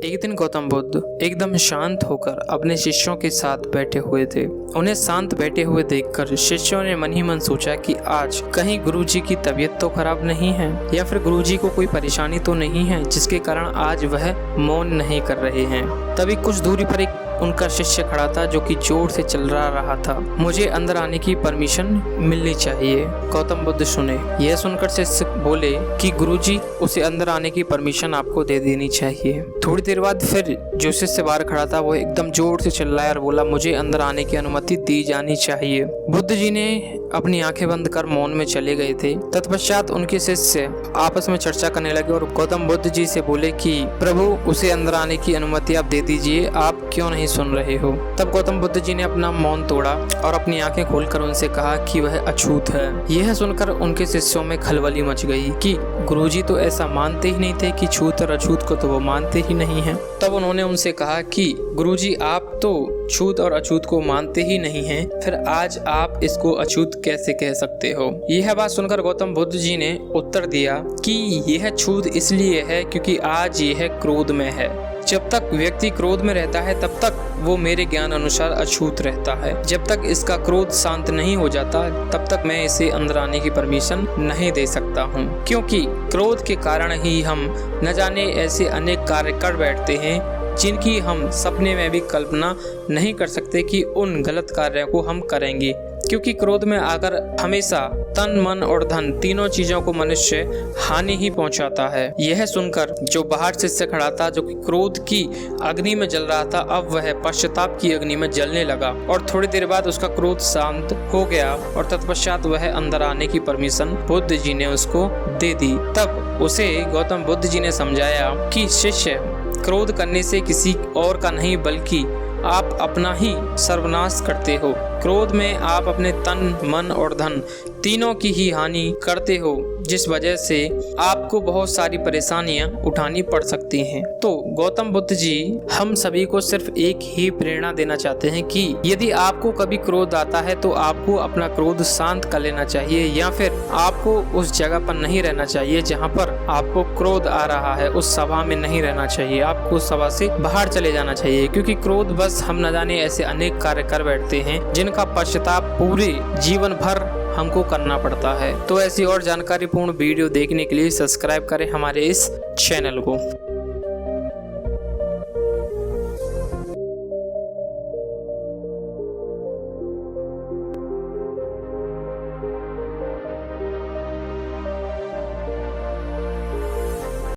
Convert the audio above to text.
एक दिन गौतम बुद्ध एकदम शांत होकर अपने शिष्यों के साथ बैठे हुए थे। उन्हें शांत बैठे हुए देखकर शिष्यों ने मन ही मन सोचा कि आज कहीं गुरुजी की तबीयत तो खराब नहीं है या फिर गुरुजी को कोई परेशानी तो नहीं है जिसके कारण आज वह मौन नहीं कर रहे हैं। तभी कुछ दूरी पर एक उनका शिष्य खड़ा था जो कि जोर से चिल्ला रहा था, मुझे अंदर आने की परमिशन मिलनी चाहिए। गौतम बुद्ध सुने। यह सुनकर शिष्य बोले कि गुरुजी, उसे अंदर आने की परमिशन आपको दे देनी चाहिए। थोड़ी देर बाद फिर जो शिष्य बाहर खड़ा था वो एकदम जोर से चिल्लाया और बोला, मुझे अंदर आने की अनुमति दी जानी चाहिए। बुद्ध जी ने अपनी आंखें बंद कर मौन में चले गए थे। तत्पश्चात उनके शिष्य आपस में चर्चा करने लगे और गौतम बुद्ध जी से बोले कि प्रभु, उसे अंदर आने की अनुमति आप दे दीजिए, आप क्यों नहीं सुन रहे हो। तब गौतम बुद्ध जी ने अपना मौन तोड़ा और अपनी आंखें खोलकर उनसे कहा कि वह अछूत है। यह सुनकर उनके शिष्यों में खलबली मच गई कि गुरुजी तो ऐसा मानते ही नहीं थे कि छूत और अछूत को तो वो मानते ही नहीं है। तब उन्होंने उनसे कहा कि गुरुजी, आप तो छूत और अछूत को मानते ही नहीं हैं, फिर आज आप इसको अछूत कैसे कह सकते हो। यह बात सुनकर गौतम बुद्ध जी ने उत्तर दिया कि यह छूत इसलिए है क्योंकि आज यह क्रोध में है। जब तक व्यक्ति क्रोध में रहता है तब तक वो मेरे ज्ञान अनुसार अछूत रहता है। जब तक इसका क्रोध शांत नहीं हो जाता तब तक मैं इसे अंदर आने की परमिशन नहीं दे सकता हूँ, क्योंकि क्रोध के कारण ही हम न जाने ऐसे अनेक कार्य कर बैठते हैं जिनकी हम सपने में भी कल्पना नहीं कर सकते कि उन गलत कार्यों को हम करेंगे। क्योंकि क्रोध में आकर हमेशा तन, मन और धन तीनों चीजों को मनुष्य हानि ही पहुंचाता है। यह सुनकर जो बाहर शिष्य खड़ा था, जो कि क्रोध की अग्नि में जल रहा था, अब वह पश्चाताप की अग्नि में जलने लगा और थोड़ी देर बाद उसका क्रोध शांत हो गया और तत्पश्चात वह अंदर आने की परमिशन बुद्ध जी ने उसको दे दी। तब उसे गौतम बुद्ध जी ने समझाया कि शिष्य, क्रोध करने से किसी और का नहीं बल्कि आप अपना ही सर्वनाश करते हो। क्रोध में आप अपने तन, मन और धन तीनों की ही हानि करते हो, जिस वजह से आपको बहुत सारी परेशानियां उठानी पड़ सकती हैं। तो गौतम बुद्ध जी हम सभी को सिर्फ एक ही प्रेरणा देना चाहते हैं कि यदि आपको कभी क्रोध आता है तो आपको अपना क्रोध शांत कर लेना चाहिए, या फिर आपको उस जगह पर नहीं रहना चाहिए जहां पर आपको क्रोध आ रहा है। उस सभा में नहीं रहना चाहिए, आपको सभा से बाहर चले जाना चाहिए, क्योंकि क्रोध बस हम न जाने ऐसे अनेक कार्य कर बैठते हैं जिनका पश्चाताप पूरे जीवन भर हमको करना पड़ता है। तो ऐसी और जानकारीपूर्ण वीडियो देखने के लिए सब्सक्राइब करें हमारे इस चैनल को।